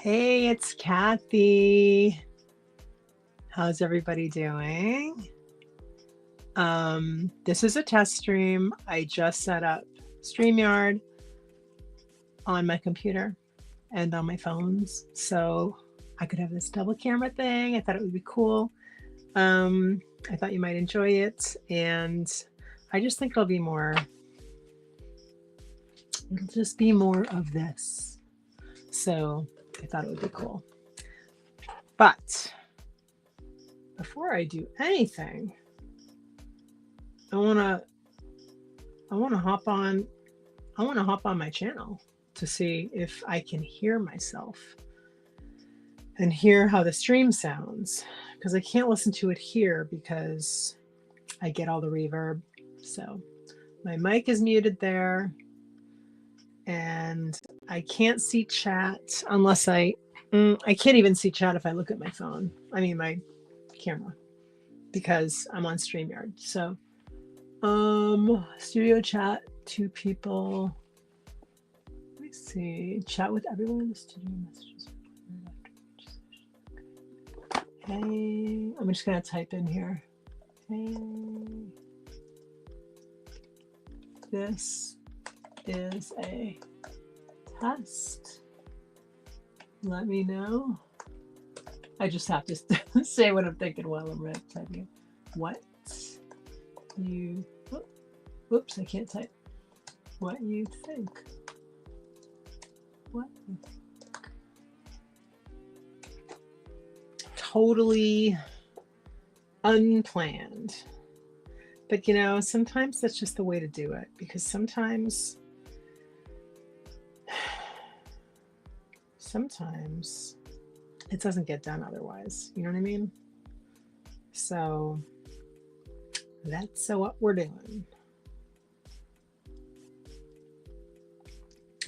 Hey, it's Kathy. How's everybody doing? This is a test stream. I just set up Streamyard on my computer and on my phones, so I could have this double camera thing. I thought it would be cool. I thought you might enjoy it, and I just think it'll just be more of this. So I thought it would be cool. But before I do anything, I want to hop on my channel to see if I can hear myself and hear how the stream sounds, because I can't listen to it here because I get all the reverb. So my mic is muted there, and I can't see chat unless I can't even see chat if I look at my phone. I mean my camera, because I'm on StreamYard. So studio chat, 2 people. Let me see. Chat with everyone in the studio messages. Hey, I'm just gonna type in here. Hey, this is a test. Let me know. I just have to say what I'm thinking while I'm typing. What you, whoops, I can't type. What you think. What you think. Totally unplanned. But you know, sometimes that's just the way to do it, because sometimes it doesn't get done otherwise. You know what I mean? So that's what we're doing.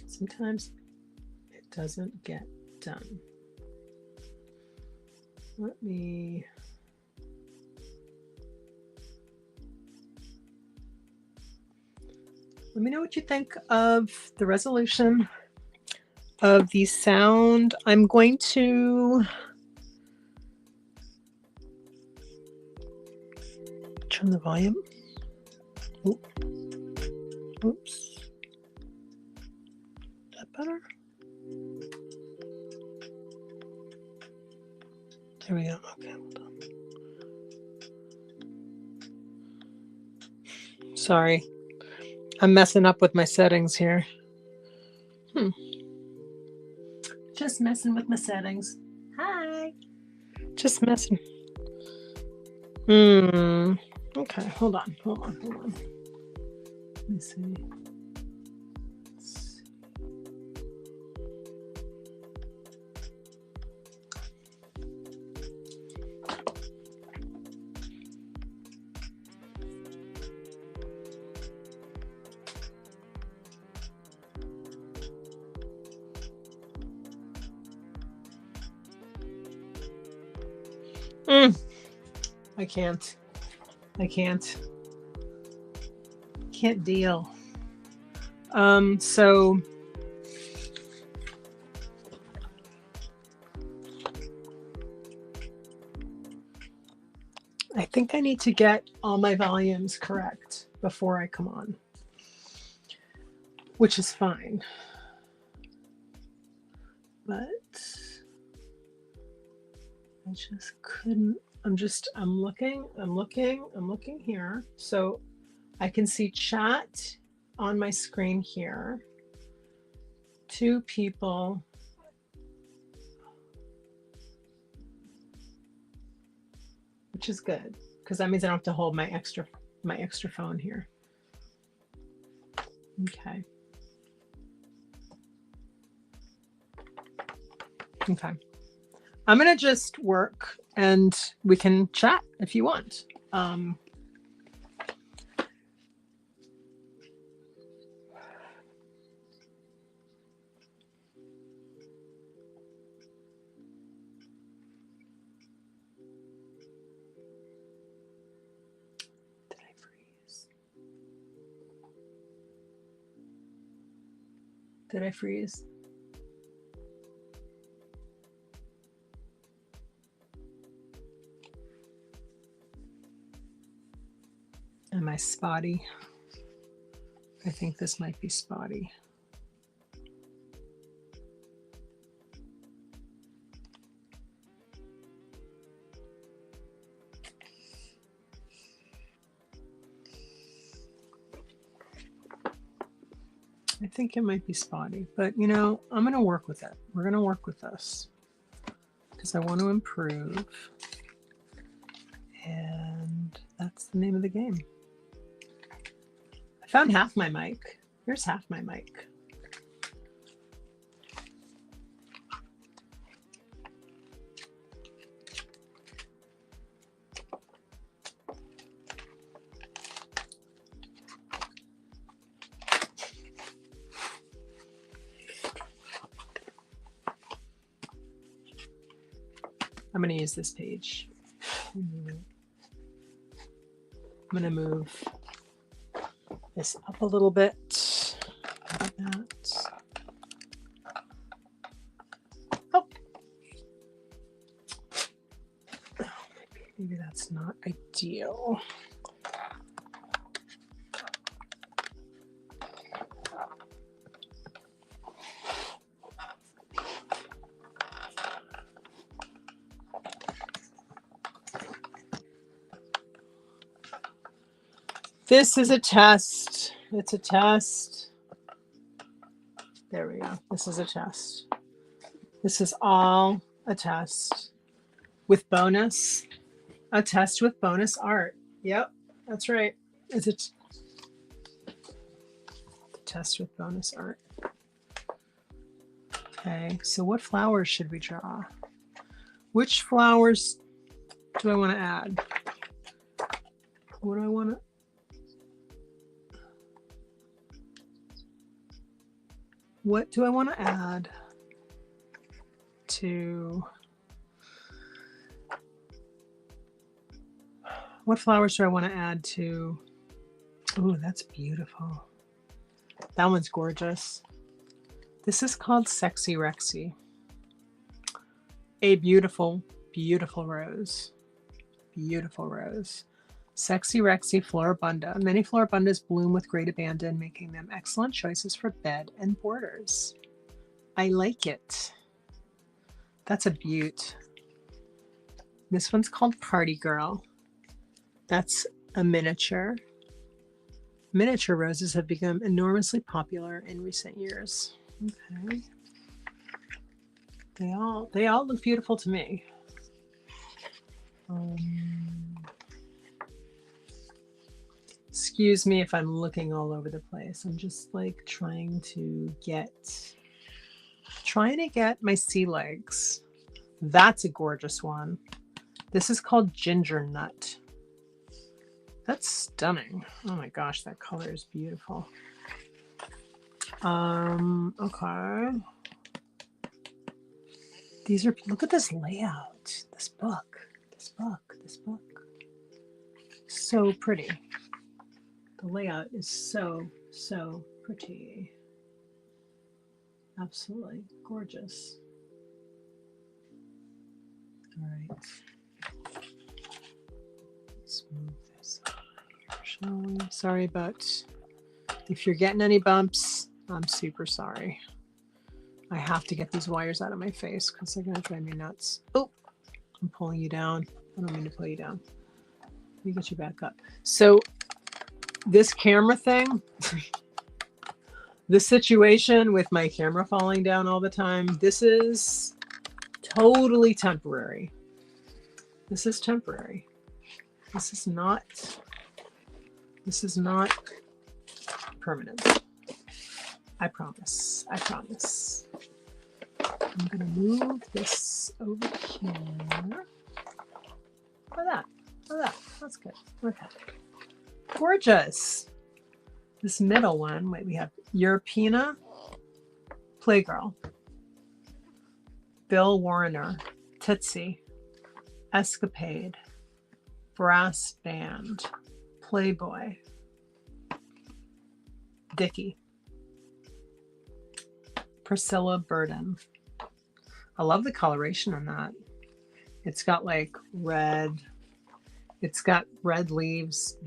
Sometimes it doesn't get done. Let me know what you think of the resolution of the sound. I'm going to turn the volume. Oops. Is that better? There we go. Okay, hold on. Sorry. I'm messing up with my settings here. Just messing with my settings. Hi. Just messing. Okay, hold on. Let me see. I can't deal. So I think I need to get all my volumes correct before I come on, which is fine. But I just couldn't. I'm looking here. So I can see chat on my screen here. 2 people. Which is good, because that means I don't have to hold my extra phone here. Okay. I'm gonna just work and we can chat if you want. Did I freeze? I spotty? I think this might be spotty. I think it might be spotty, but you know, I'm going to work with it. We're going to work with this because I want to improve. And that's the name of the game. I found half my mic. Here's half my mic. I'm going to use this page. I'm going to move this up a little bit. Like that. Oh. Maybe that's not ideal. This is a test. It's a test. There we go. This is a test. This is all a test with bonus. A test with bonus art. Yep, that's right. It's a test with bonus art. Okay, so what flowers should we draw? Which flowers do I want to add? What do I want to... What do I want to add to... What flowers do I want to add to... Oh, that's beautiful. That one's gorgeous. This is called Sexy Rexy. A beautiful, beautiful rose. Beautiful rose. Sexy Rexy Floribunda. Many Floribundas bloom with great abandon, making them excellent choices for bed and borders. I like it. That's a beaut. This one's called Party Girl. That's a miniature. Miniature roses have become enormously popular in recent years. Okay. They all look beautiful to me. Excuse me if I'm looking all over the place. I'm just like trying to get my sea legs. That's a gorgeous one. This is called Ginger Nut. That's stunning. Oh my gosh, that color is beautiful. Okay. These are, look at this layout. This book. So pretty. The layout is so pretty. Absolutely gorgeous. All right. Let's move this on here, shall we? Sorry about if you're getting any bumps. I'm super sorry. I have to get these wires out of my face because they're going to drive me nuts. Oh, I'm pulling you down. I don't mean to pull you down. Let me get you back up. So this camera thing, this situation with my camera falling down all the time, this is totally temporary. This is temporary. This is not permanent. I promise. I promise. I'm going to move this over here. Look at that. Look at that. That's good. Okay. Gorgeous. This middle one, wait, we have Europeana, Playgirl, Bill Warner, Tootsie, Escapade, Brass Band, Playboy, Dickie, Priscilla Burden. I love the coloration on that. It's got like red. It's got red leaves.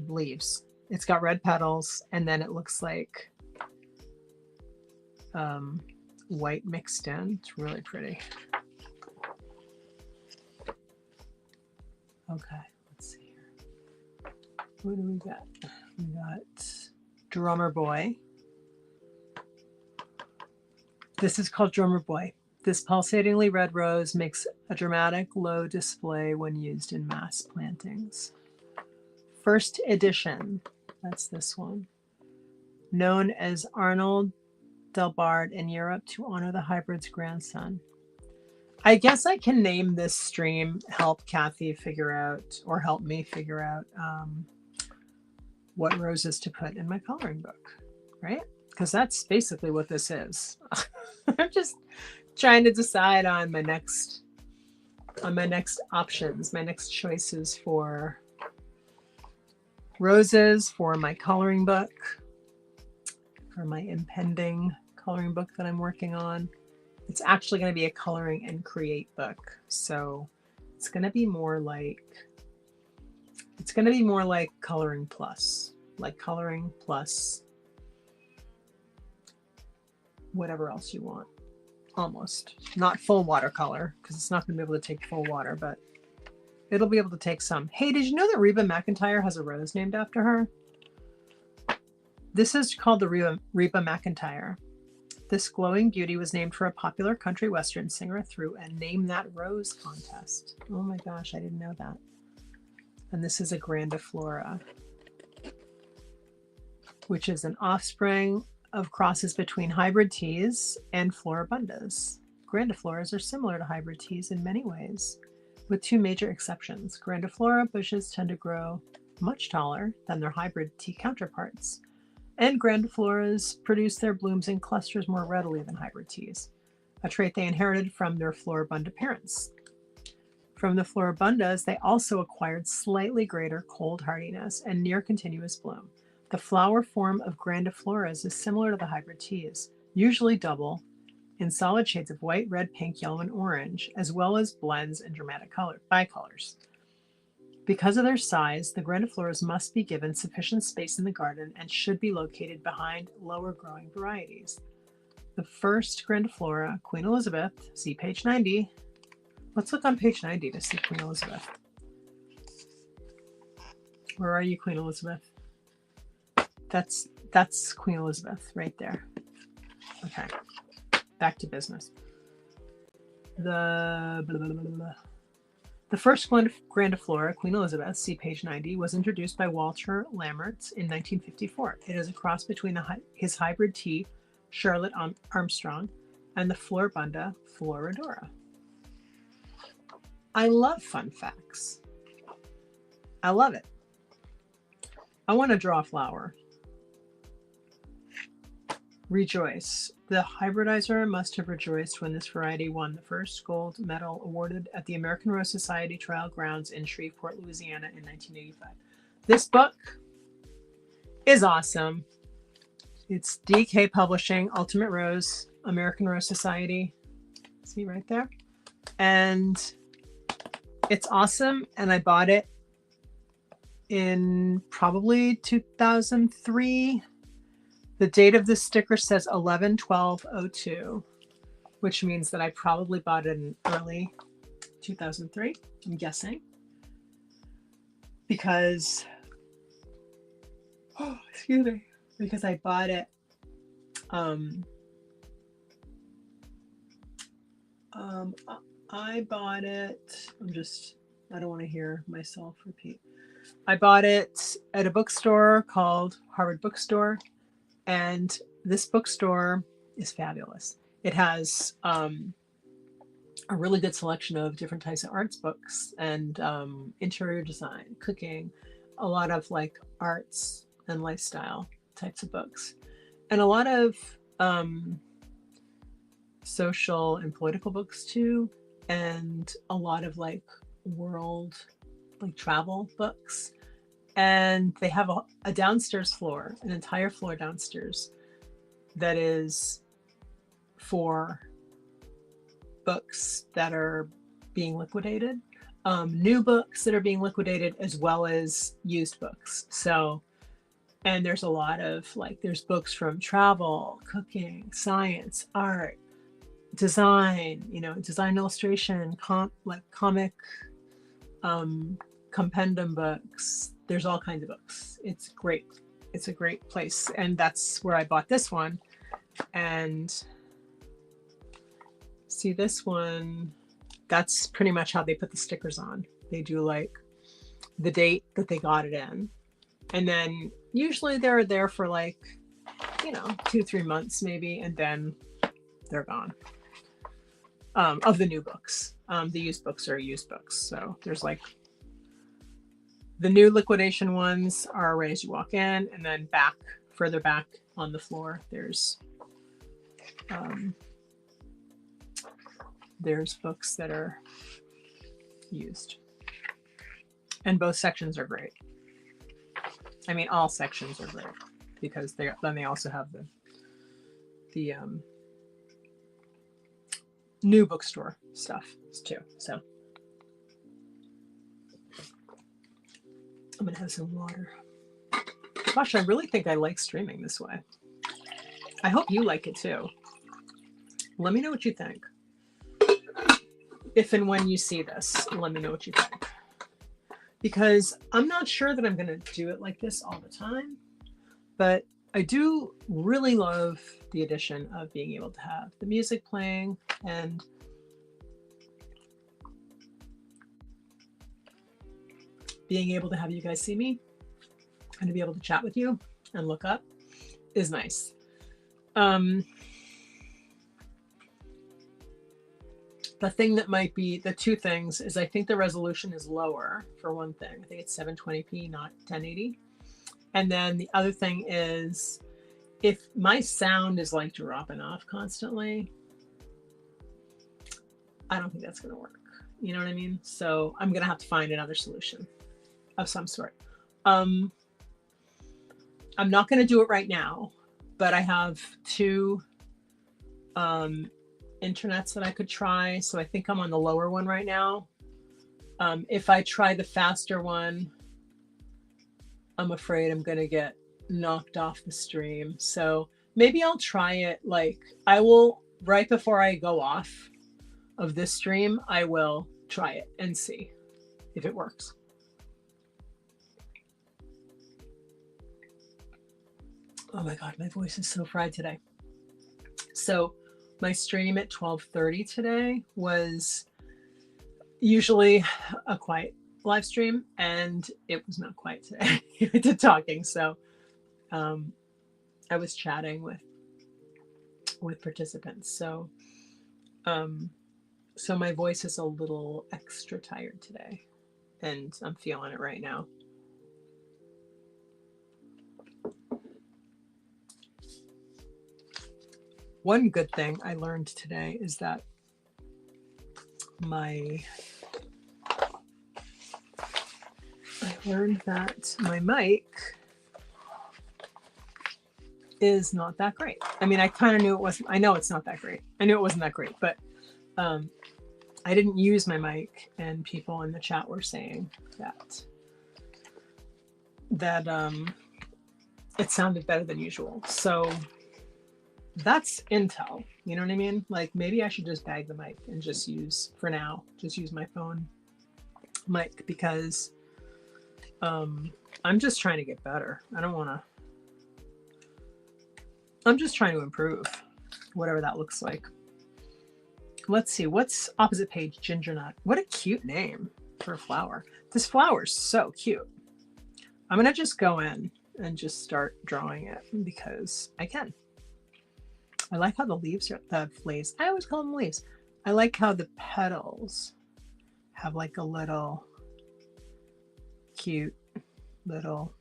It's got red petals, and then it looks like white mixed in. It's really pretty. Okay, let's see here. What do we got? We got Drummer Boy. This is called Drummer Boy. This pulsatingly red rose makes a dramatic low display when used in mass plantings. First edition, that's this one, known as Arnold Delbard in Europe to honor the hybrid's grandson. I guess I can name this stream Help Kathy Figure Out, or Help Me Figure Out what roses to put in my coloring book, right? Because that's basically what this is. I'm just trying to decide on my next options, my next choices for roses for my coloring book, for my impending coloring book that I'm working on. It's actually going to be a coloring and create book. So it's going to be more like, coloring plus, whatever else you want. Almost. Not full watercolor, because it's not going to be able to take full water, but it'll be able to take some. Hey, did you know that Reba McEntire has a rose named after her? This is called the Reba McEntire. This glowing beauty was named for a popular country western singer through a Name That Rose contest. Oh my gosh, I didn't know that. And this is a grandiflora, which is an offspring of crosses between hybrid teas and floribundas. Grandifloras are similar to hybrid teas in many ways, with two major exceptions. Grandiflora bushes tend to grow much taller than their hybrid tea counterparts, and grandifloras produce their blooms in clusters more readily than hybrid teas, a trait they inherited from their floribunda parents. From the floribundas, they also acquired slightly greater cold hardiness and near continuous bloom. The flower form of grandifloras is similar to the hybrid teas, usually double, in solid shades of white, red, pink, yellow, and orange, as well as blends and dramatic bicolors. Because of their size, the grandifloras must be given sufficient space in the garden and should be located behind lower growing varieties. The first grandiflora, Queen Elizabeth, see page 90. Let's look on page 90 to see Queen Elizabeth. Where are you, Queen Elizabeth? That's Queen Elizabeth right there. Okay, back to business. The first grandiflora, Queen Elizabeth, see page 90, was introduced by Walter Lammerts in 1954. It is a cross between his hybrid tea, Charlotte Armstrong, and the floribunda Floridora. I love fun facts. I love it. I want to draw a flower. Rejoice. The hybridizer must have rejoiced when this variety won the first gold medal awarded at the American Rose Society Trial Grounds in Shreveport, Louisiana in 1985. This book is awesome. It's DK Publishing, Ultimate Rose, American Rose Society. See right there? And it's awesome. And I bought it in probably 2003. The date of this sticker says 11/12/02, which means that I probably bought it in early 2003, I'm guessing. Because, excuse me, because I bought it, I bought it, I don't want to hear myself repeat. I bought it at a bookstore called Harvard Bookstore. And this bookstore is fabulous. It has a really good selection of different types of arts books and interior design, cooking, a lot of like arts and lifestyle types of books, and a lot of social and political books too, and a lot of like world, like travel books. And they have a downstairs floor, an entire floor downstairs that is for books that are being liquidated, new books that are being liquidated, as well as used books. So And there's a lot of like, there's books from travel, cooking, science, art, design, you know, design illustration, like comic, compendium books. There's all kinds of books. It's great. It's a great place. And that's where I bought this one. And see this one, that's pretty much how they put the stickers on. They do like the date that they got it in. And then usually they're there for like, you know, 2-3 months maybe, and then they're gone. Of the new books. The used books are used books. So there's like the new liquidation ones are right as you walk in, and then back, further back on the floor, there's books that are used. And both sections are great. I mean, all sections are great because then they also have the new bookstore stuff too. So I'm gonna have some water. Gosh, I really think I like streaming this way. I hope you like it too. Let me know what you think. If and when you see this, let me know what you think. Because I'm not sure that I'm gonna do it like this all the time, but I do really love the addition of being able to have the music playing and being able to have you guys see me and to be able to chat with you and look up is nice. The thing that might be the two things is I think the resolution is lower for one thing. I think it's 720p, not 1080. And then the other thing is if my sound is like dropping off constantly, I don't think that's going to work. You know what I mean? So I'm going to have to find another solution of some sort. I'm not going to do it right now, but I have two internets that I could try. So I think I'm on the lower one right now. If I try the faster one, I'm afraid I'm going to get knocked off the stream. So maybe I'll try it. Like I will, right before I go off of this stream, I will try it and see if it works. Oh my God, my voice is so fried today. So my stream at 12:30 today was usually a quiet live stream, and it was not quiet today. I did talking, so I was chatting with participants. So so my voice is a little extra tired today, and I'm feeling it right now. One good thing I learned today is that my mic is not that great. I mean, I kind of knew it wasn't. I know it's not that great. I knew it wasn't that great, but I didn't use my mic, and people in the chat were saying that it sounded better than usual. So that's intel, you know what I mean? Like maybe I should just bag the mic and just use, for now, just use my phone mic, because I'm just trying to get better. I'm just trying to improve, whatever that looks like. Let's see, what's opposite page? Ginger nut. What a cute name for a flower. This flower is so cute. I'm gonna just go in and just start drawing it because I can. I like how the leaves are, the leaves, I always call them leaves. I like how the petals have like a little cute little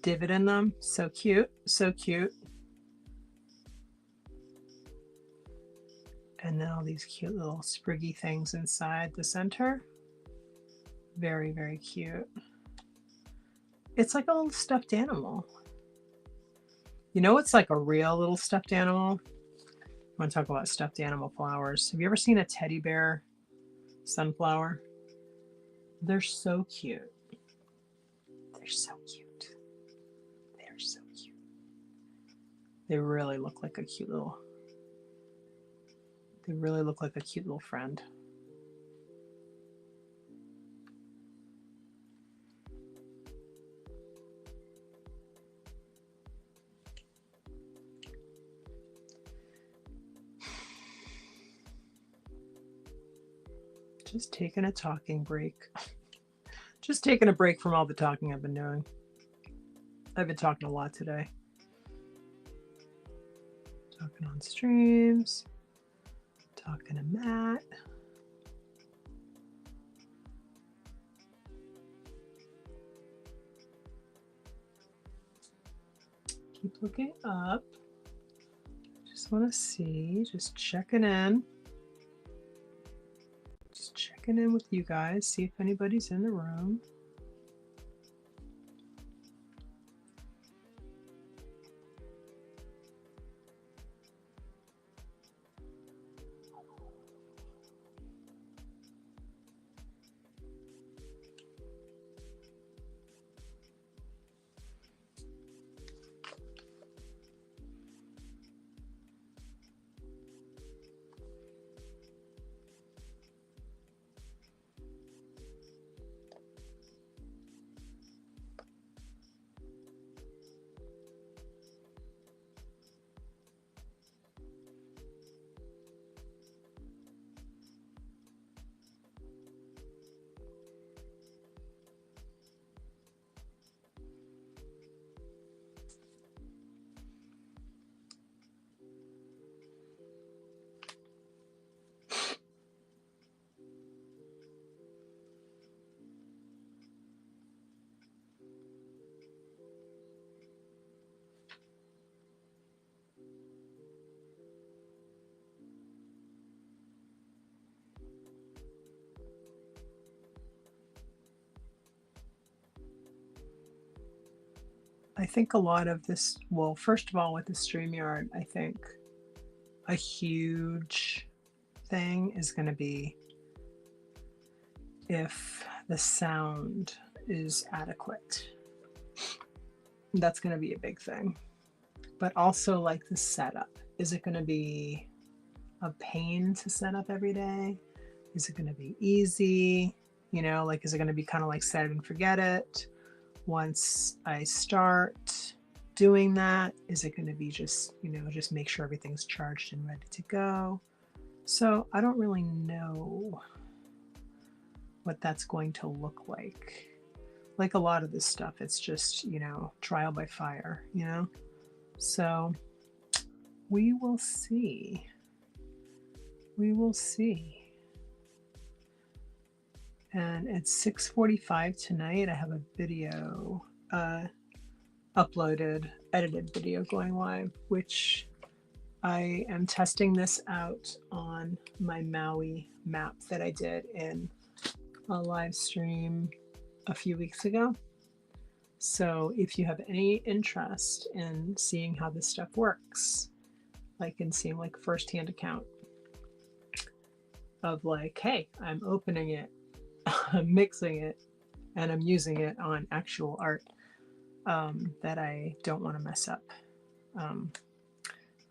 divot in them. So cute, so cute. And then all these cute little spriggy things inside the center. Very, very cute. It's like a little stuffed animal. You know, it's like a real little stuffed animal. I want to talk about stuffed animal flowers. Have you ever seen a teddy bear sunflower? They're so cute. They're so cute. They're They really look like a cute little, they really look like a cute little friend. Just taking a talking break. Just taking a break from all the talking I've been doing. I've been talking a lot today. Talking on streams, talking to Matt. Keep looking up. Just want to see, just checking in. Just checking in with you guys, see if anybody's in the room. I think a lot of this, well, first of all, with the Streamyard, I think a huge thing is going to be if the sound is adequate. That's going to be a big thing. But also like the setup. Is it going to be a pain to set up every day? Is it going to be easy? You know, like, is it going to be kind of like set it and forget it? Once I start doing that, is it going to be just, you know, just make sure everything's charged and ready to go? So I don't really know what that's going to look like. Like a lot of this stuff, it's just, you know, trial by fire, you know? So we will see. We will see. And at 6:45 tonight, I have a video uploaded, edited video going live, which I am testing this out on my Maui map that I did in a live stream a few weeks ago. So if you have any interest in seeing how this stuff works, like in seeing like a first-hand account of like, hey, I'm opening it, I'm mixing it, and I'm using it on actual art that I don't want to mess up.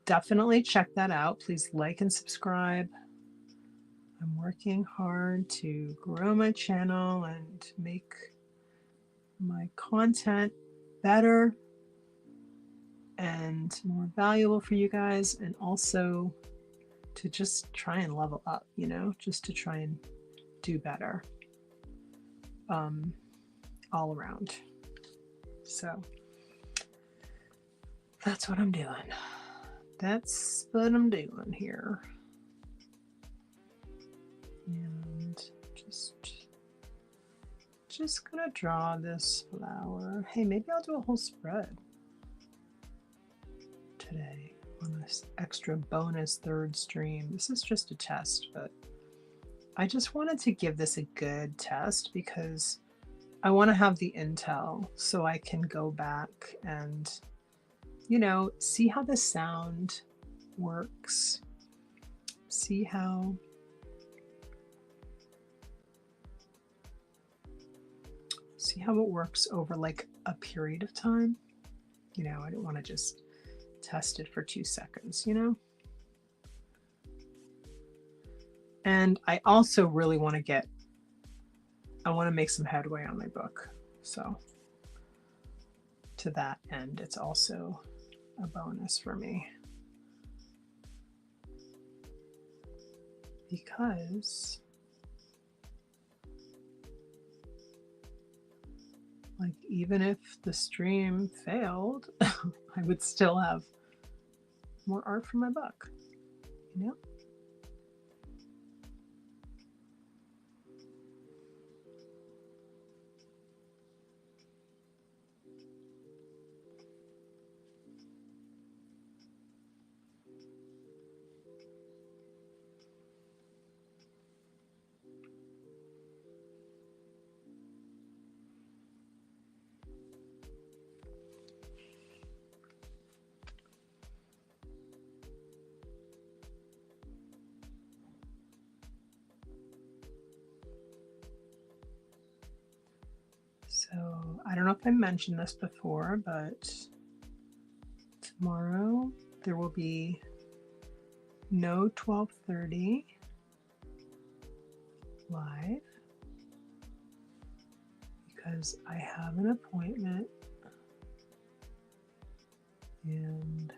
Definitely check that out. Please like and subscribe. I'm working hard to grow my channel and make my content better and more valuable for you guys, and also to just try and level up, you know, just to try and do better all around. So that's what I'm doing. That's what I'm doing here. And just gonna draw this flower. Hey, maybe I'll do a whole spread today on this extra bonus third stream. This is just a test, but I just wanted to give this a good test because I want to have the intel so I can go back and, you know, see how the sound works. See how it works over like a period of time. You know, I don't want to just test it for 2 seconds, you know? And I also really want to make some headway on my book. So to that end, it's also a bonus for me. Because like even if the stream failed, I would still have more art for my book, you know? So I don't know if I mentioned this before, but tomorrow there will be no 12:30 live because I have an appointment and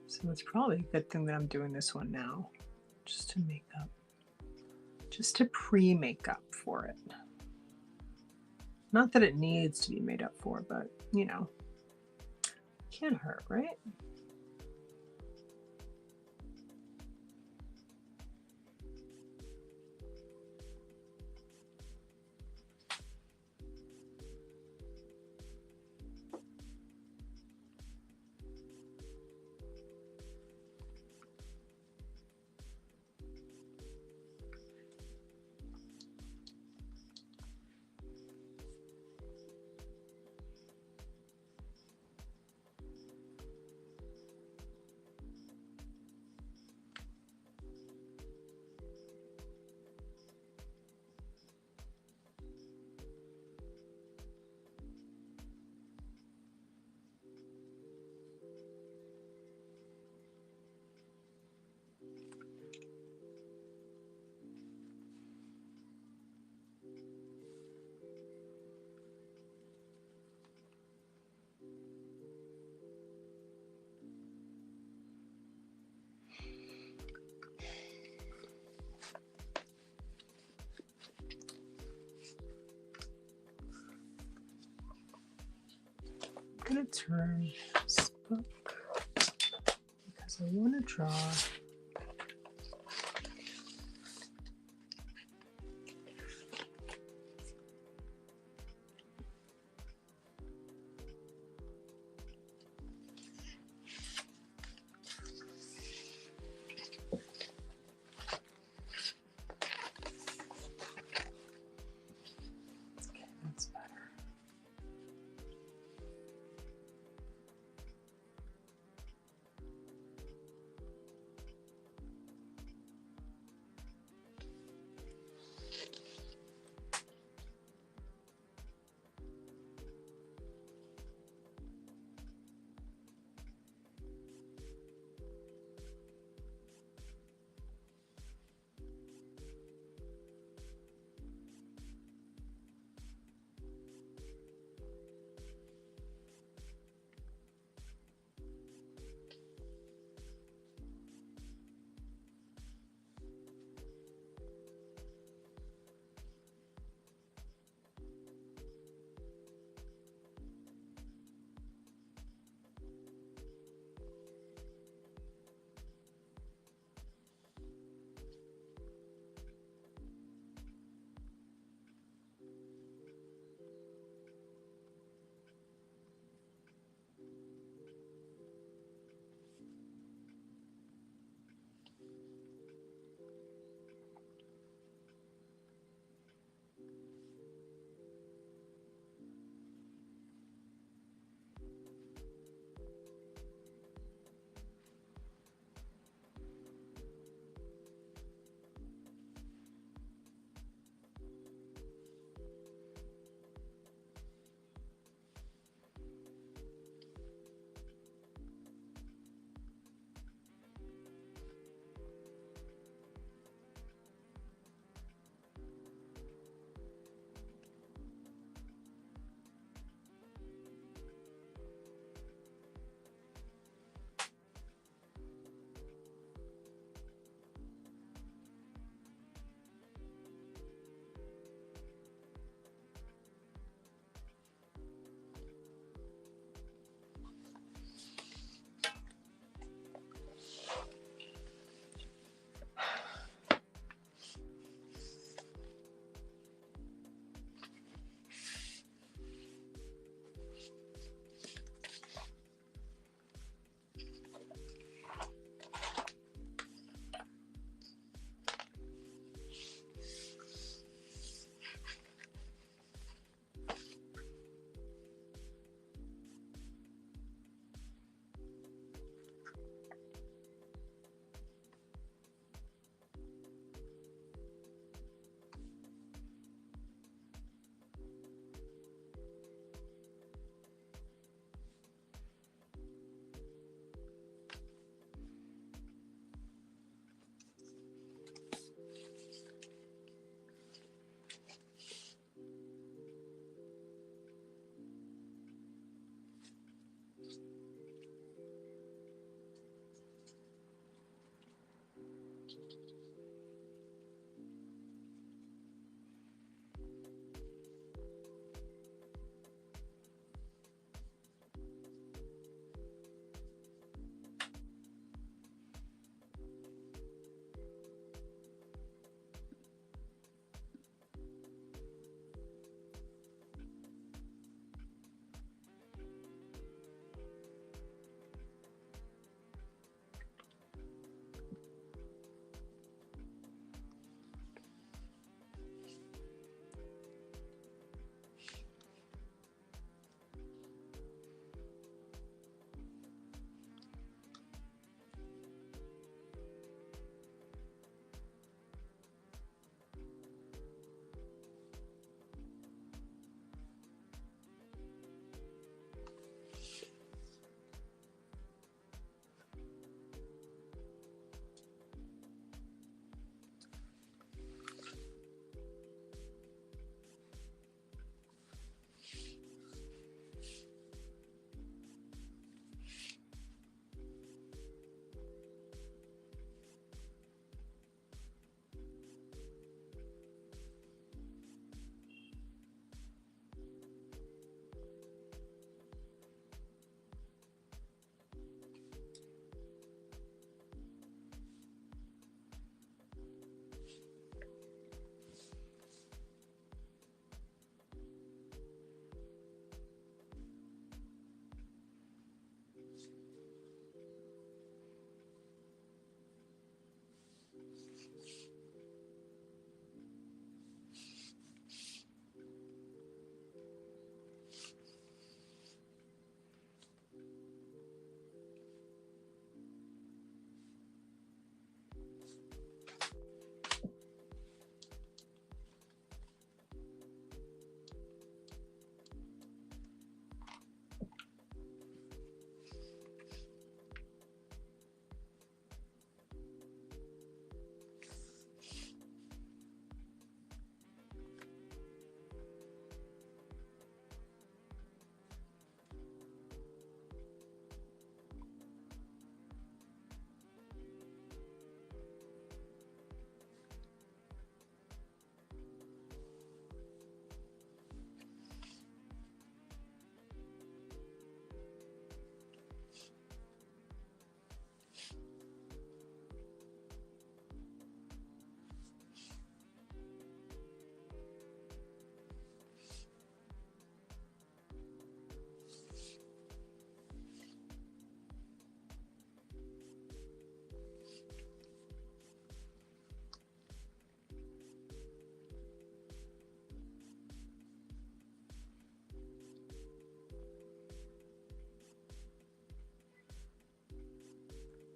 so it's probably a good thing that I'm doing this one now just to make up. Just to pre-make up for it. Not that it needs to be made up for, but you know, can't hurt, right? I'm going to turn this book because I want to draw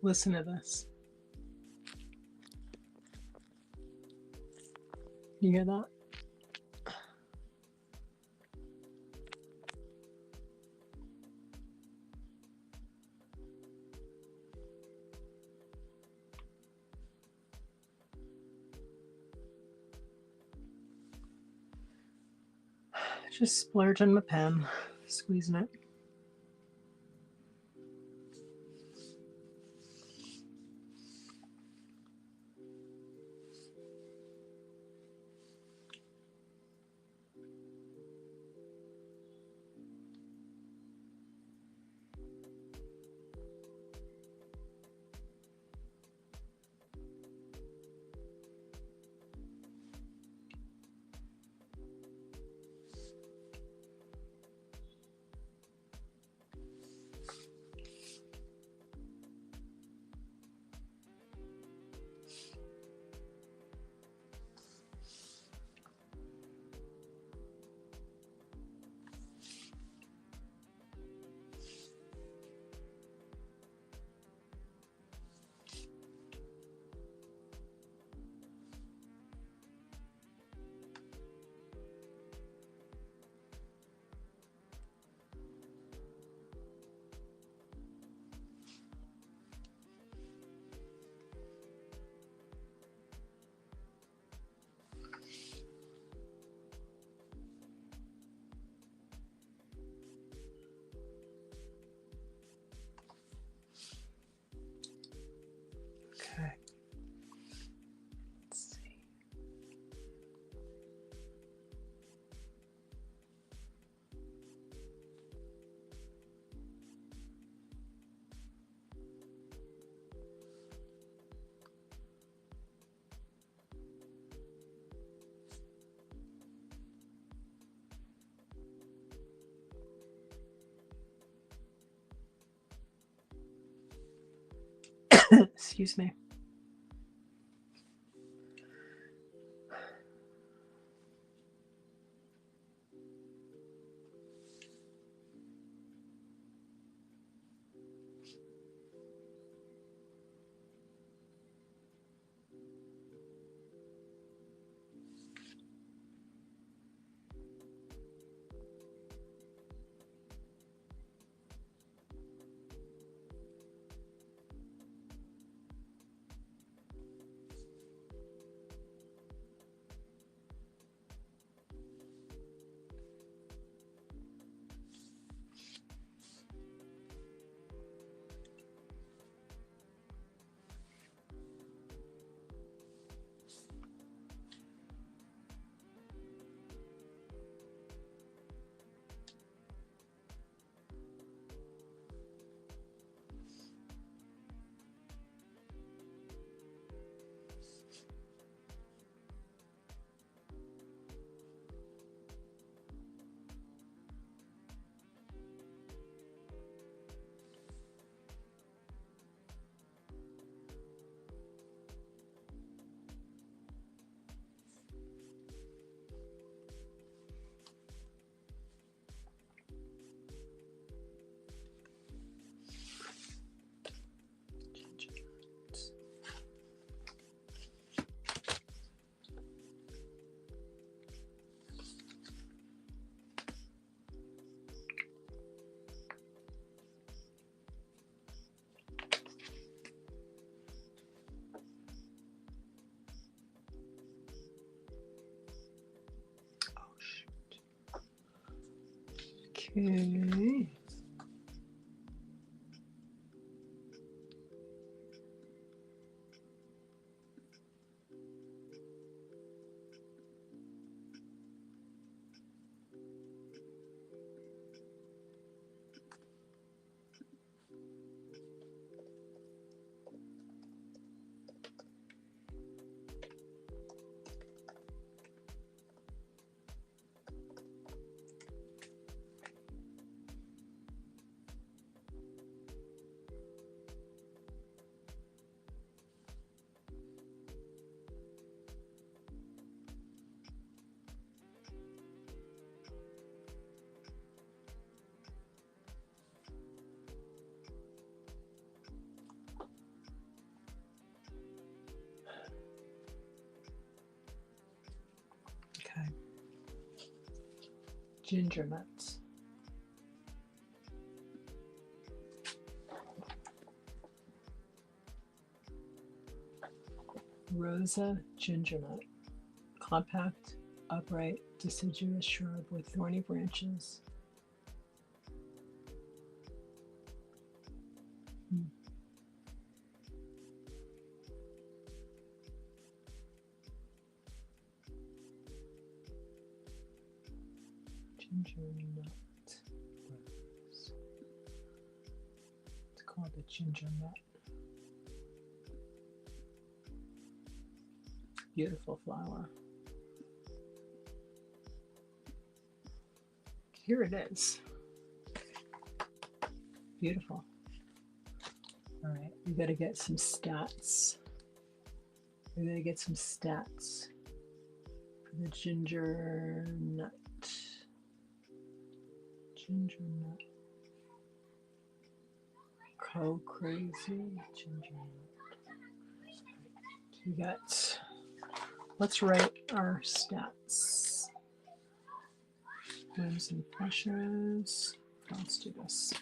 Listen to this. You hear that? Just splurging my pen, squeezing it. Okay. Let's see. Excuse me. Okay. ginger nuts. Rosa ginger nut, compact, upright, deciduous shrub with thorny branches. Ginger nut rose. It's called a ginger nut. Beautiful flower. Here it is. Beautiful. All right, we got to get some stats. We got to get some stats for the ginger nut. Ginger nut. Co crazy ginger nut. We got, let's write our stats. Whims and pressures. Let's do this.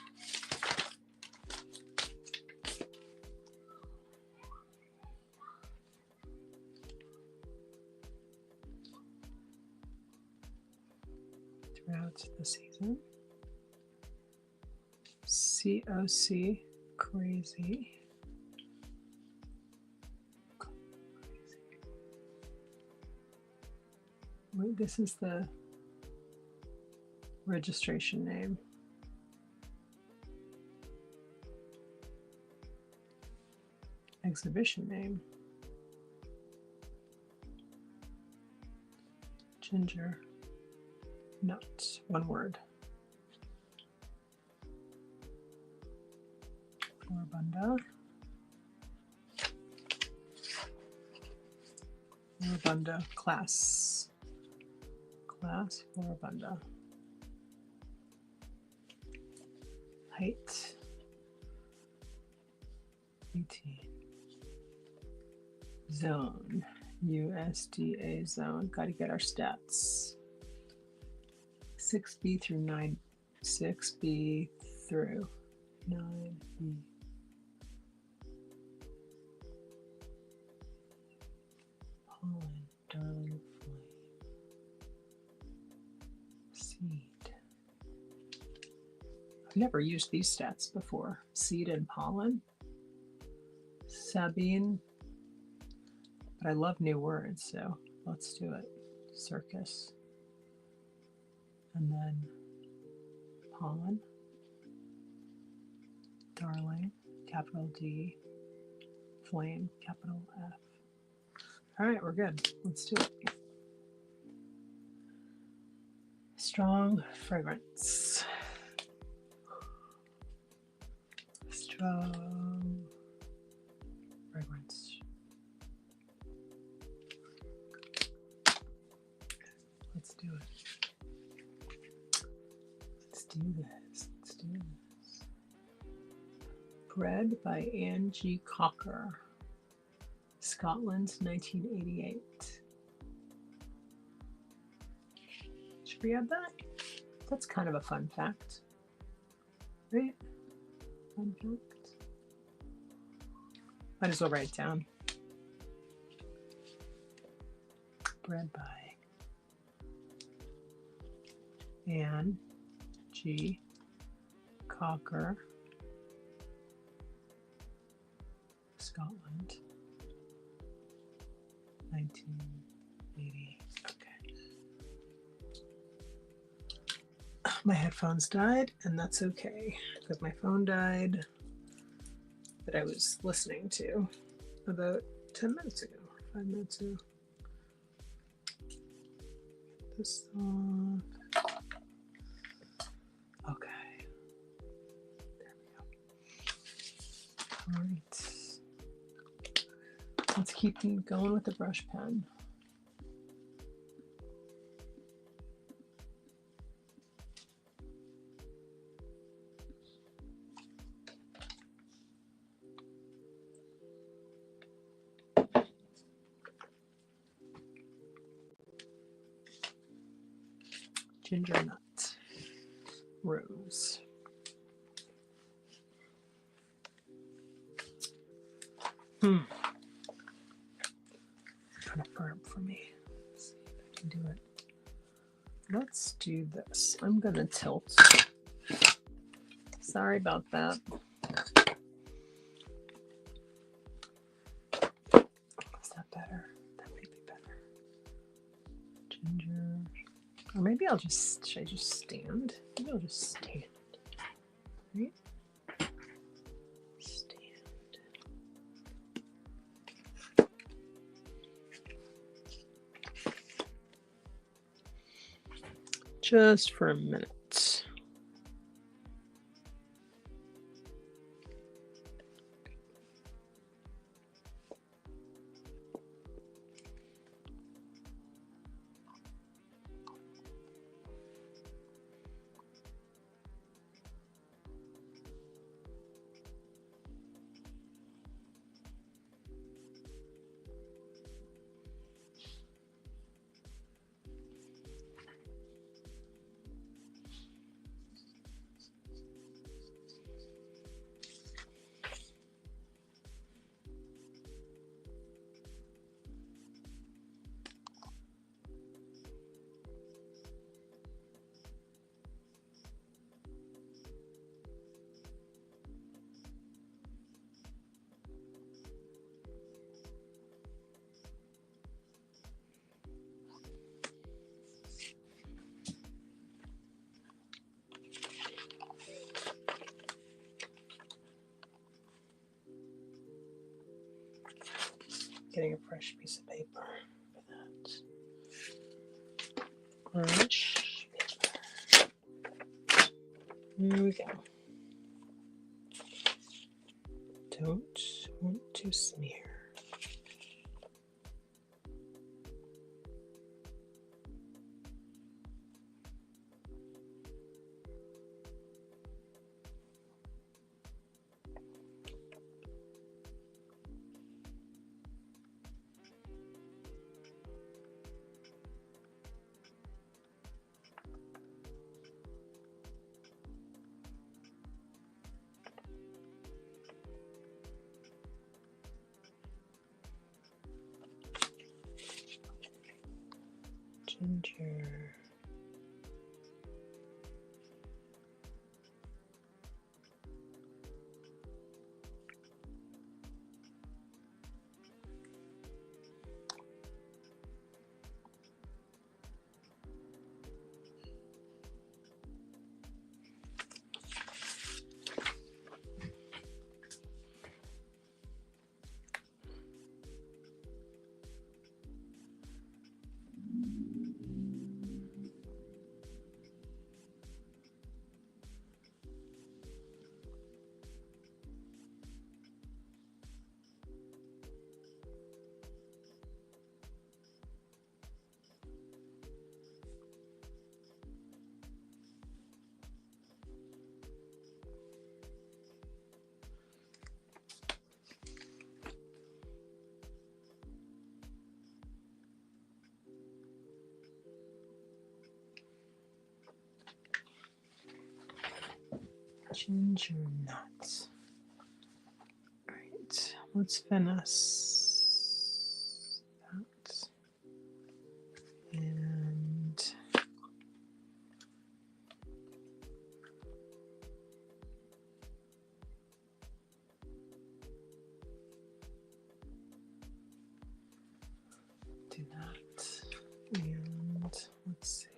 Throughout the season. COC, crazy. Wait, this is the registration name. Exhibition name. Ginger nut, one word. Floribunda. Floribunda class. Class Floribunda. Height 18. Zone. USDA zone. Got to get our stats. 6B through 9. 6B through 9B. Pollen, darling flame. Seed. I've never used these stats before. Seed and pollen. Sabine. But I love new words, so let's do it. Circus. And then pollen. Darling, capital D. Flame, capital F. All right, we're good. Let's do it. Strong fragrance. Strong fragrance. Let's do it. Let's do this. Let's do this. Bred by Angie Cocker. Scotland, 1988. Should we add that? That's kind of a fun fact. Right? Fun fact. Might as well write it down. Bred by Anne G. Cocker, Scotland, 1980. Okay. My headphones died, and that's okay, because my phone died that I was listening to about 10 minutes ago, 5 minutes ago. This song. Okay. There we go. All right. Let's keep going with the brush pen. Ginger nut. rose. Kind of firm for me. Let's see if I can do it. Let's do this. I'm going to tilt. Sorry about that. Is that better? That might be better. Ginger. Or maybe I'll just, should I just stand? Maybe I'll just stand. Right? Stand. Just for a minute. Getting a fresh piece of paper for that. Fresh paper. Here we go. Don't want to smear. Ginger. Ginger nuts. All right, let's finesse that. And do that. And let's see.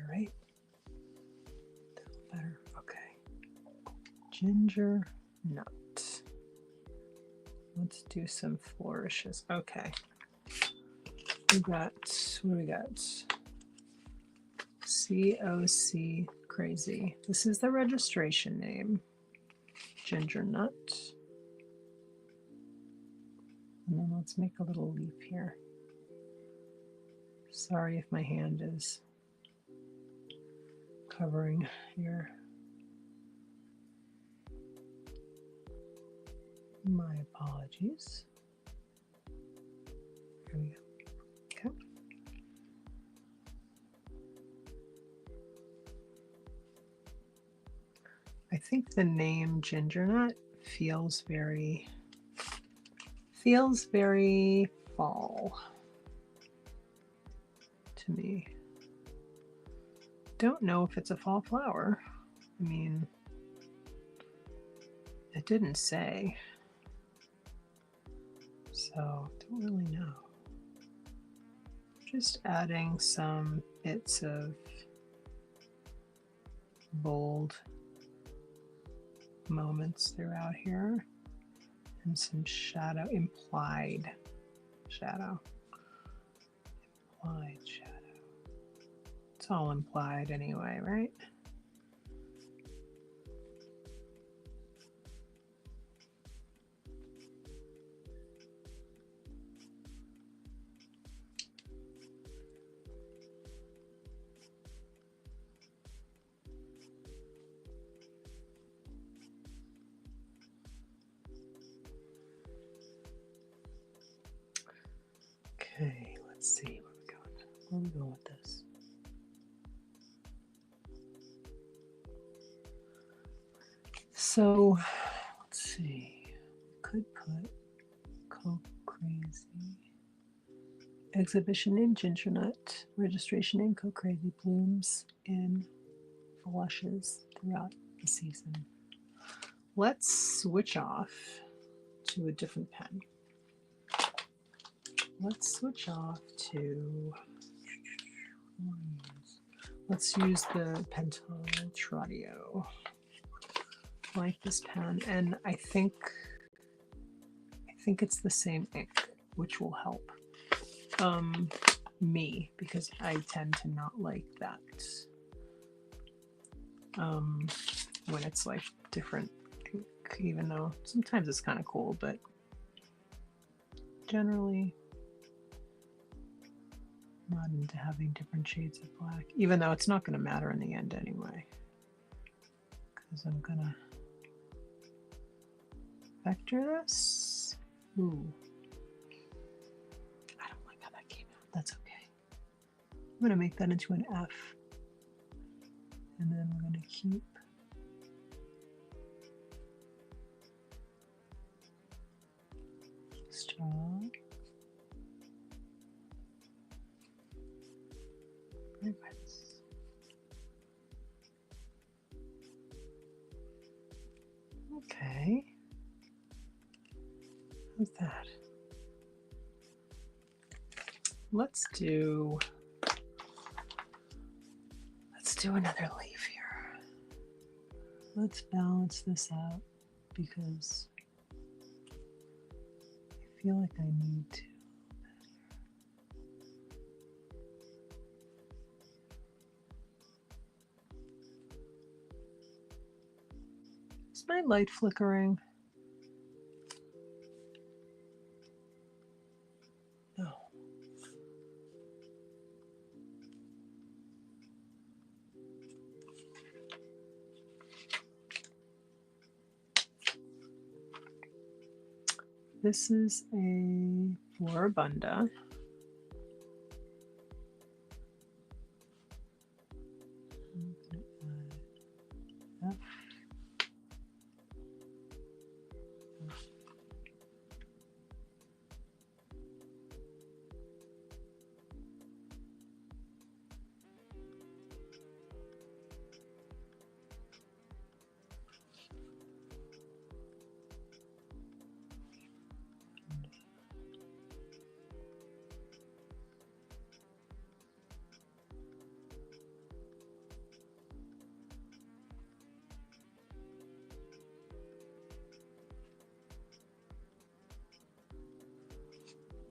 right? Better. Okay. Ginger nut. Let's do some flourishes. Okay. We got, what do we got? COC Crazy. This is the registration name. Ginger nut. And then let's make a little leaf here. Sorry if my hand is covering here. My apologies. Here we go. Okay. I think the name Ginger Nut feels very fall to me. Don't know if it's a fall flower. I mean, it didn't say. So, don't really know. Just adding some bits of bold moments throughout here and some shadow, implied shadow. Implied shadow. It's all implied anyway, right? Okay, let's see where we're going. Where are we going with this? So, let's see. Could put Co-Crazy. Exhibition name Ginger Nut. Registration name Co-Crazy. Blooms in flushes throughout the season. Let's switch off to a different pen. Let's switch off to, let's use the Pentel Sign. I like this pen, and I think it's the same ink, which will help me, because I tend to not like that when it's like different ink, even though sometimes it's kind of cool, but generally not into having different shades of black, even though it's not going to matter in the end anyway, because I'm gonna vector this. Ooh, I don't like how that came out. That's okay. I'm gonna make that into an F, and then we're gonna keep strong. Okay. How's that? Let's do another leaf here. Let's balance this out because I feel like I need to. Is my light flickering? No. This is a Floribunda.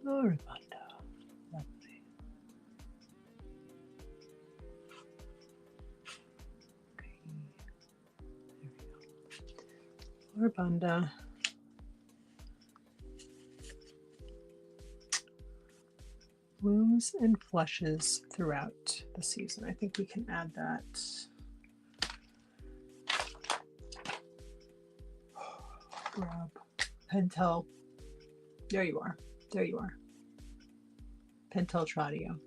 Floribunda. Lovely. Okay. There we go. Floribunda. Blooms and flushes throughout the season. I think we can add that. Grab Pentel. There you are. There you are. Pentel Tradio.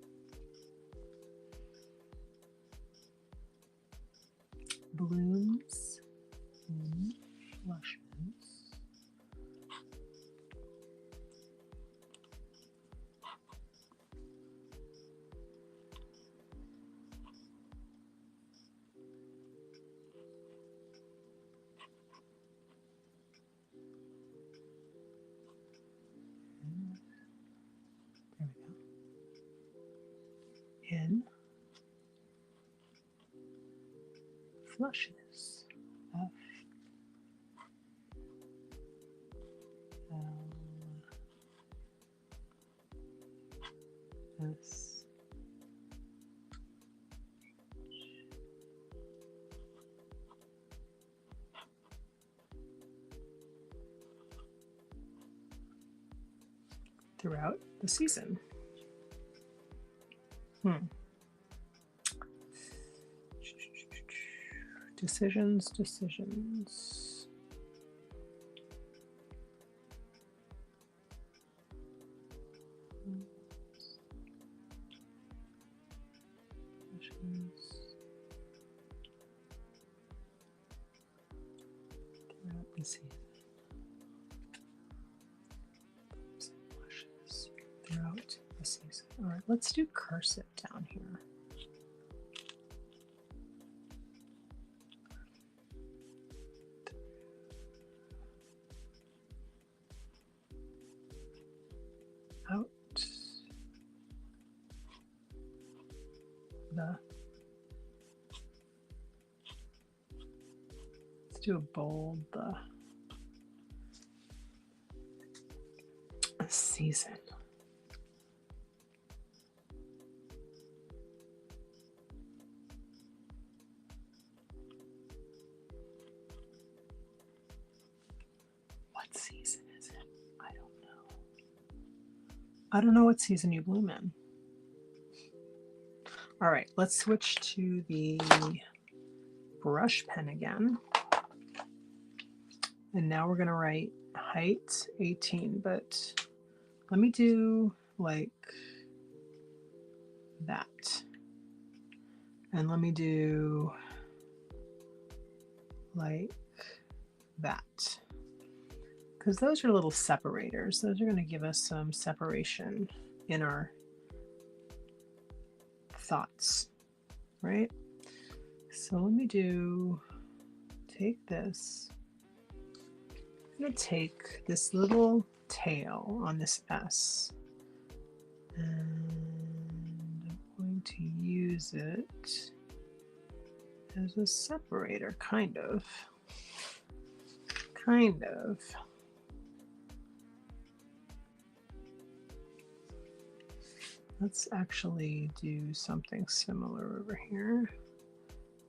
Blooms and flushes. In flushes. F L S throughout the season. Decisions. Throughout the season. Flushes throughout the season. All right, let's do cursive down here. Out the, let's do a bold the season. What season is it? I don't know. I don't know what season you bloom in. All right, let's switch to the brush pen again. And now we're going to write height 18, but let me do like that. And let me do like that. Because those are little separators. Those are going to give us some separation in our thoughts, right? So let me take this. I'm going to take this little tail on this S, and I'm going to use it as a separator, kind of. Let's actually do something similar over here,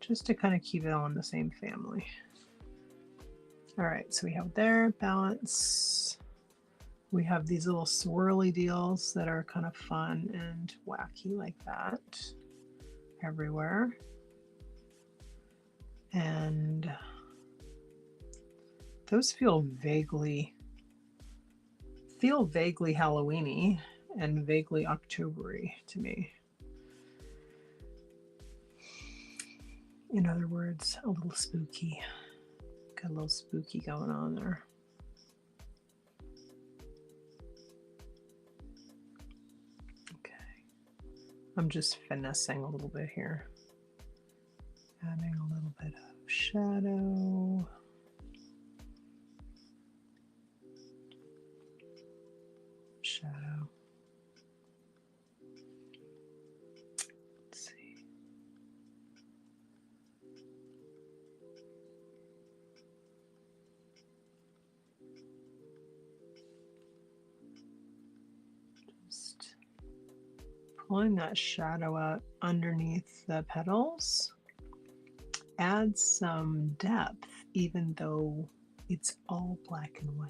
just to kind of keep it all in the same family. All right, so we have there, balance. We have these little swirly deals that are kind of fun and wacky like that everywhere. And those feel vaguely Halloween-y and vaguely October-y to me. In other words, a little spooky. Got a little spooky going on there. Okay. I'm just finessing a little bit here. Adding a little bit of shadow. Shadow. Let's see. pulling that shadow out underneath the petals adds some depth, even though it's all black and white,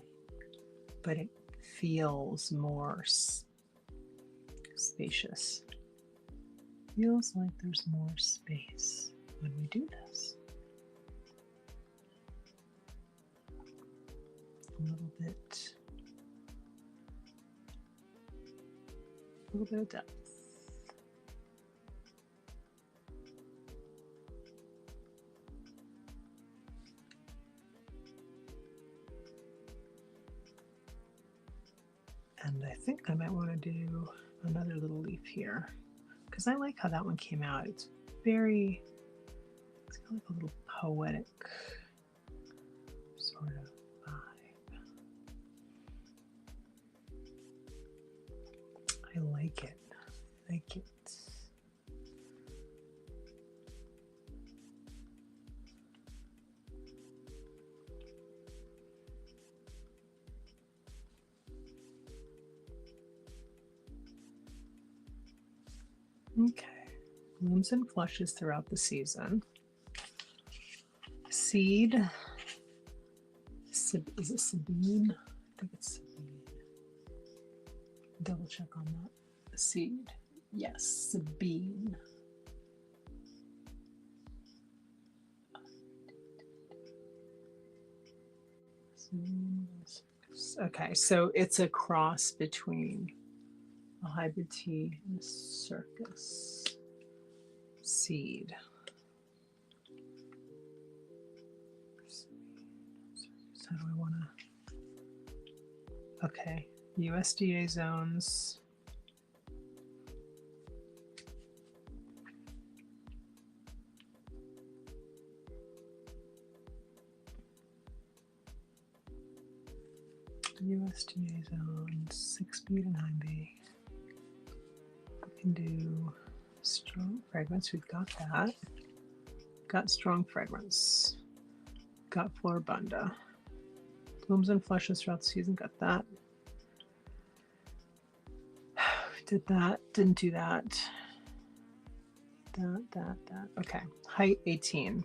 but it feels more spacious. Feels like there's more space when we do this. A little bit of depth. And I think I might want to do another little leaf here because I like how that one came out. It's got like a little poetic sort of vibe. I like it. Okay, blooms and flushes throughout the season. Seed. Is it Sabine? I think it's Sabine. Double check on that. Seed. Yes, Sabine. Okay, so it's a cross between a hybrid tea and a circus seed. How do I want to? Okay, USDA zones. USDA zones 6B to 9B. We can do strong fragrance. We've got that. Got strong fragrance. Got Floribunda. Blooms and flushes throughout the season. Got that. Did that. Didn't do that. That. Okay. Height 18.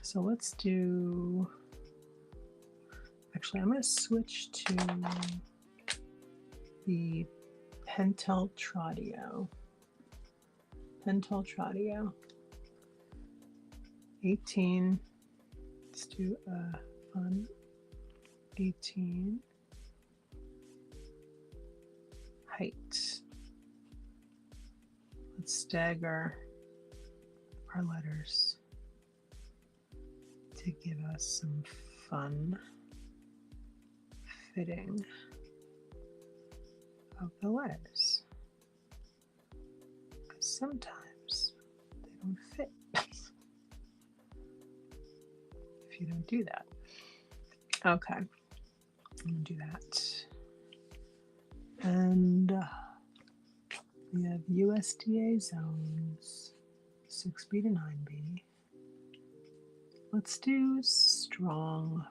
So let's do. Actually, I'm going to switch to the Pentel Tradio. 18. Let's do a fun 18. Height. Let's stagger our letters to give us some fun fitting of the letters, because sometimes they don't fit if you don't do that. Okay, I'm gonna do that. And we have USDA zones 6B to 9B. Let's do strong.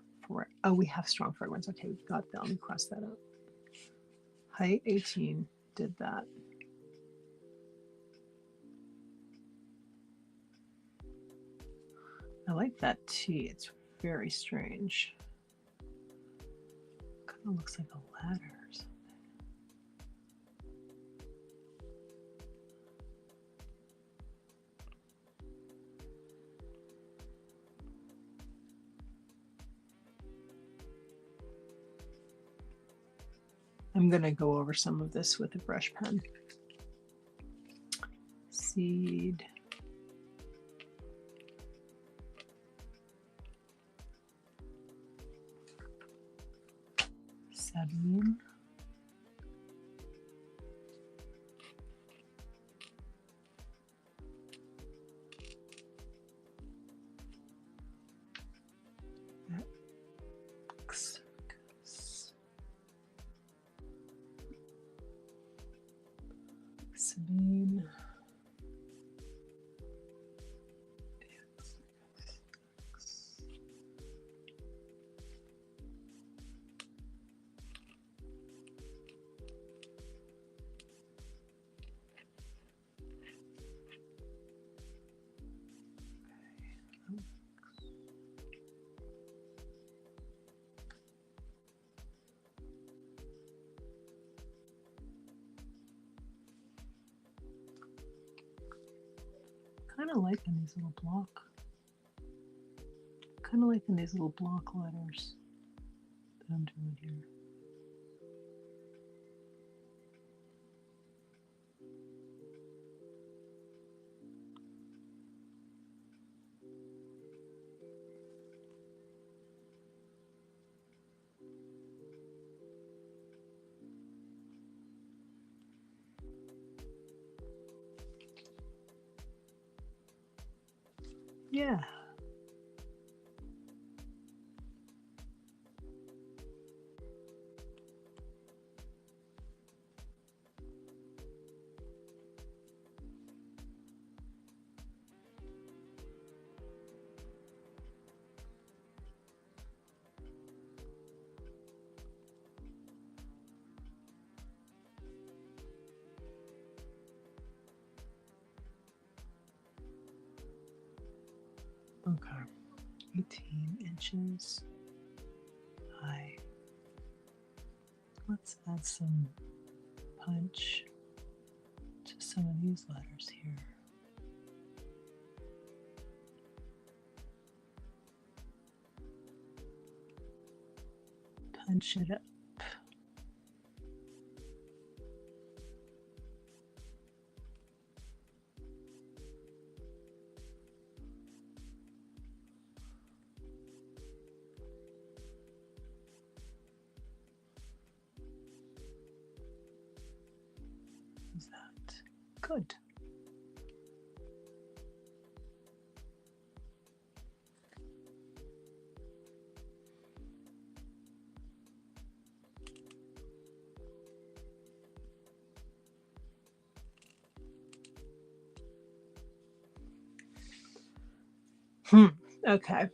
Oh, we have strong fragrance. Okay, we've got that. Let me cross that out. Height 18 did that. I like that T. It's very strange. Kind of looks like a ladder or something. I'm going to go over some of this with a brush pen. Seed. Sabine. Sabine. kind of liking these little block. Kind of liking these little block letters that I'm doing here. Yeah. Okay, 18 inches high. Let's add some punch to some of these letters here. Punch it up. Is that good? Okay.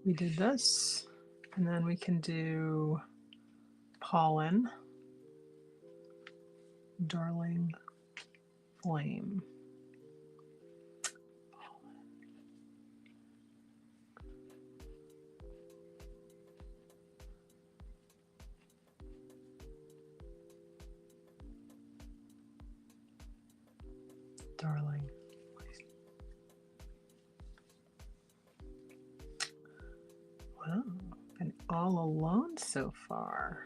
We did this, and then we can do pollen, darling flame. Darling. Wow, been all alone so far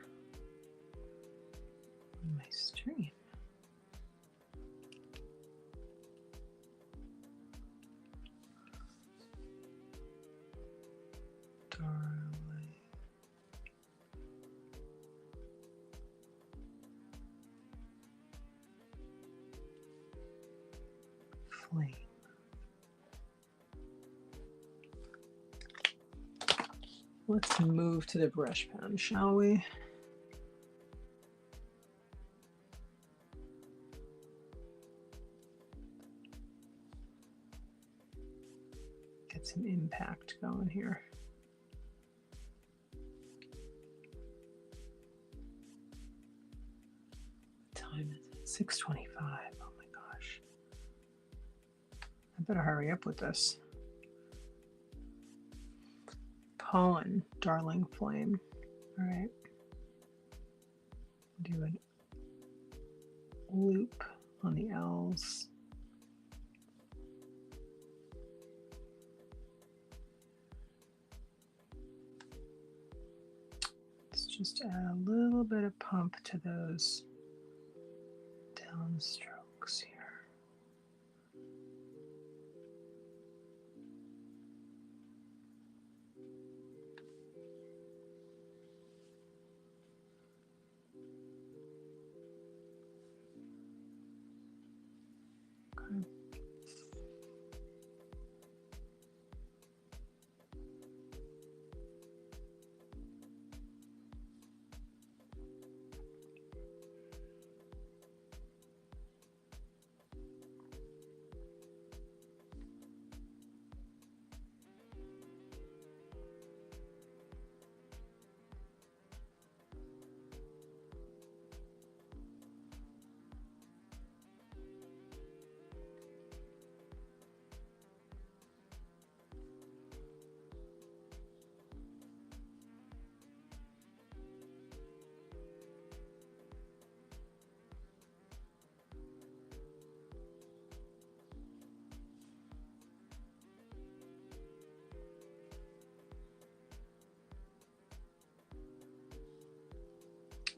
on my stream. Darling flame. Let's move to the brush pen, shall we? Get some impact going here. What time is it? 6:25. Oh my gosh. I better hurry up with this. Pollen, darling flame. All right. Do a loop on the L's. Let's just add a little bit of pump to those down strokes here.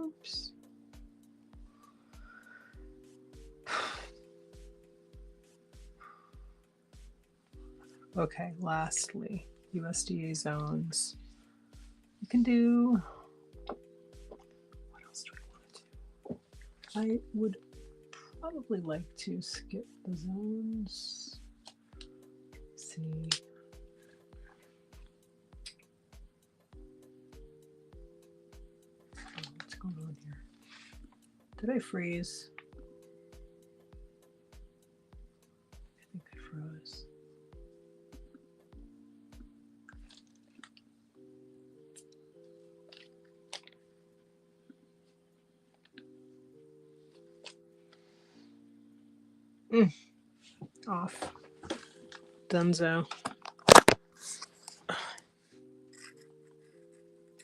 Oops. Okay, lastly, USDA zones. You can do, what else do we want to do? I would probably like to skip the zones. Let's see. Oh, what's going on here? Did I freeze? I think I froze. Off. Dunzo.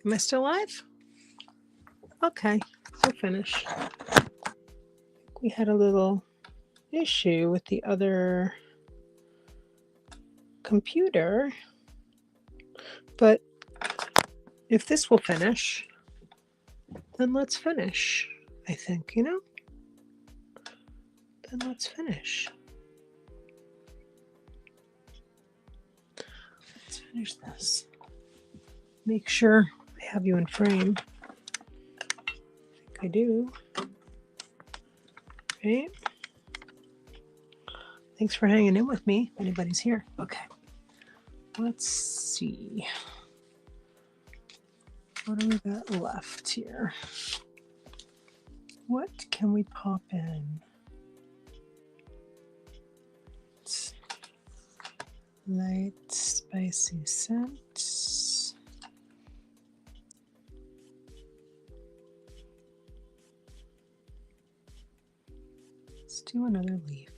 Am I still live? Okay, we're finished. We had a little issue with the other computer, but if this will finish, then let's finish. I think, you know? Then let's finish. Let's finish this. Make sure I have you in frame. I think I do. Right? Thanks for hanging in with me. If anybody's here. Okay. Let's see. What do we got left here? What can we pop in? It's light, spicy scent. Let's do another leaf.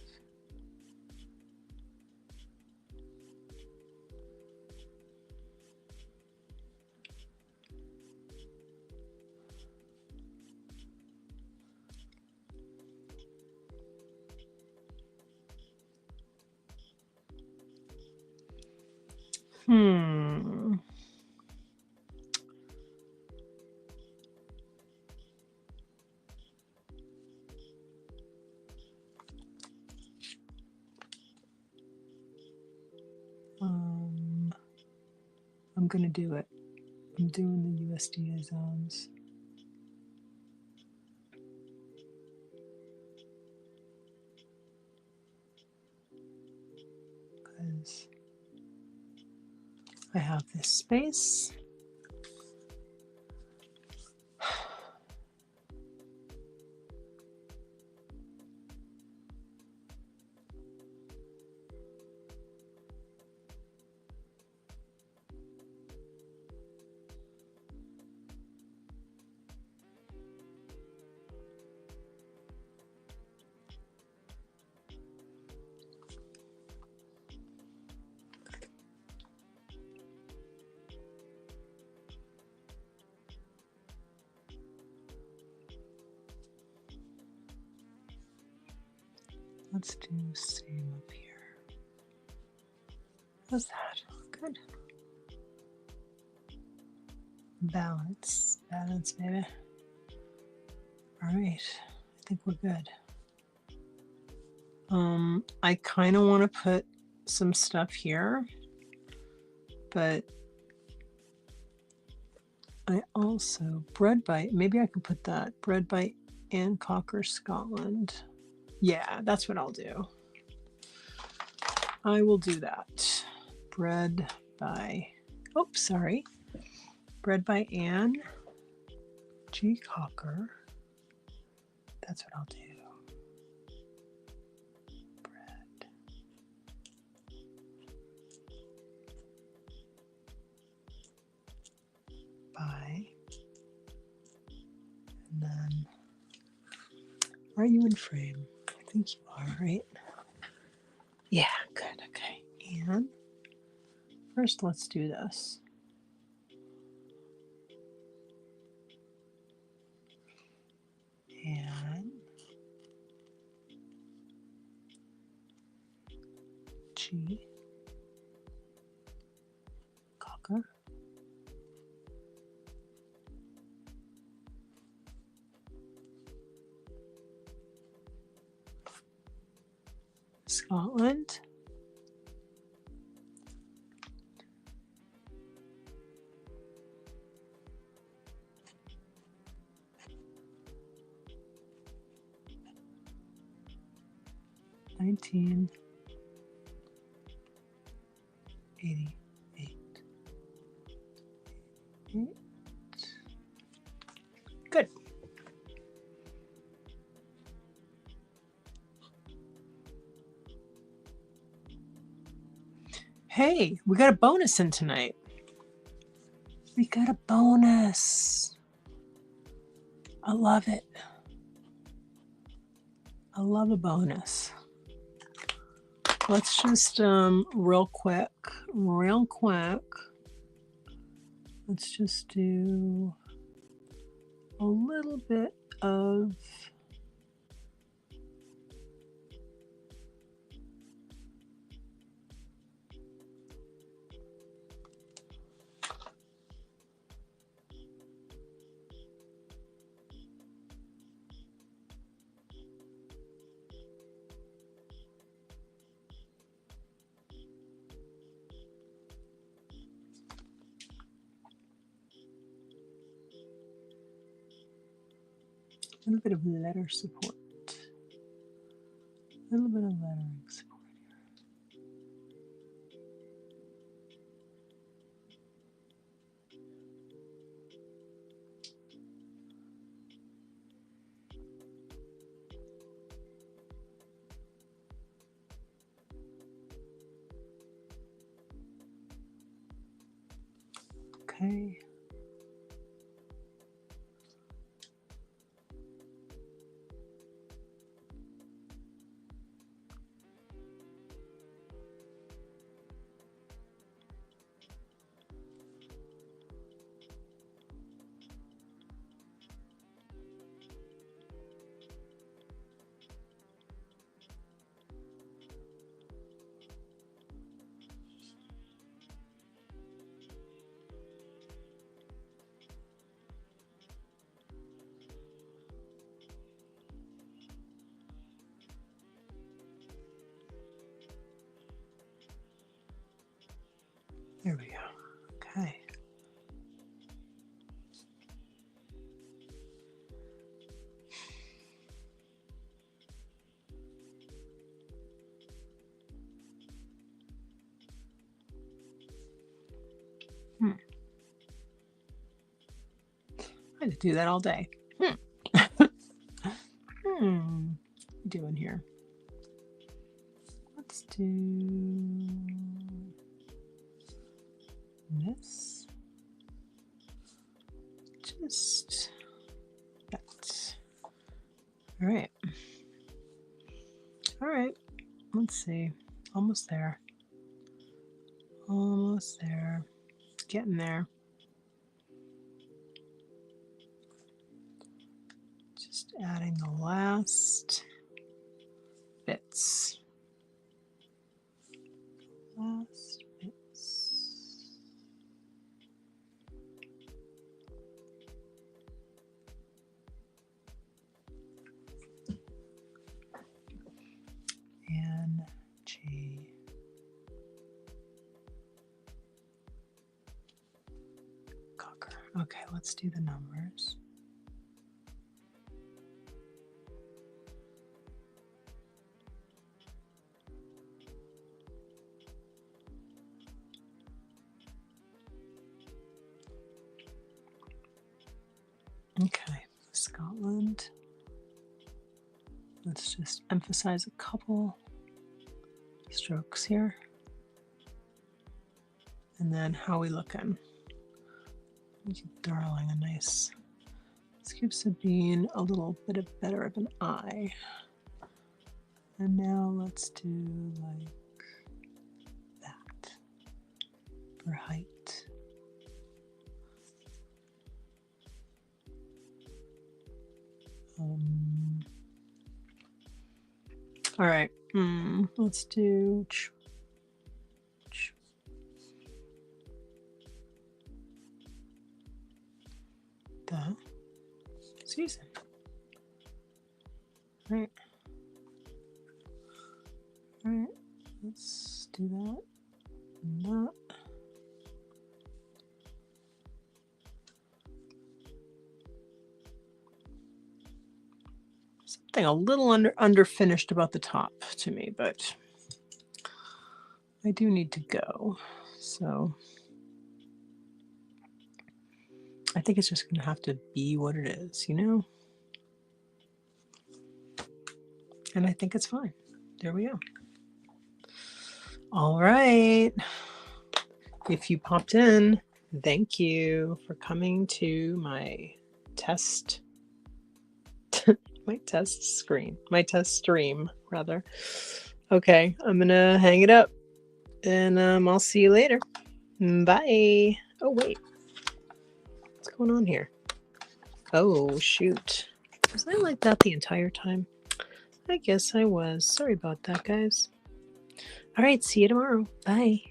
I'm gonna do it. I'm doing the USDA zones. Because I have this space. Let's do the same up here. How's that? Good. Balance. Balance, baby. All right. I think we're good. I kind of want to put some stuff here, but I also, Bread Bite, maybe I could put that. Bread Bite and Cocker, Scotland. Yeah, that's what I'll do. I will do that. Bread by, oops, sorry. Bread by Anne G. Cocker. That's what I'll do. Bread. By. And then, are you in frame? I think you are, right? Yeah, good, okay. And first let's do this. And G. Cocker. Scotland. $19.88. Good. Hey, we got a bonus in tonight. We got a bonus. I love it. I love a bonus. Let's just real quick, let's just do a little bit of letter support. A little bit of lettering support here. Okay. There we go. Okay. I could do that all day. What are we doing here? Let's do this. Just that. All right. All right. Let's see. Almost there. Almost there. Getting there. Just adding the last bits. Last bits. N, G. Cocker. Okay, let's do the numbers. Okay, Scotland. Let's just emphasize a couple strokes here. And then how are we looking? We keep darling a nice, this keeps it being a little bit of better of an eye. And now let's do like that for height. All right, let's do the season. All right. All let's do that. Not. Something a little underfinished about the top to me, but I do need to go. So I think it's just going to have to be what it is, you know? And I think it's fine. There we go. All right. If you popped in, thank you for coming to my test stream rather. Okay, I'm gonna hang it up and I'll see you later. Bye. Oh wait, what's going on here? Oh shoot, was I like that the entire time? I guess I was. Sorry about that, guys. All right, see you tomorrow. Bye.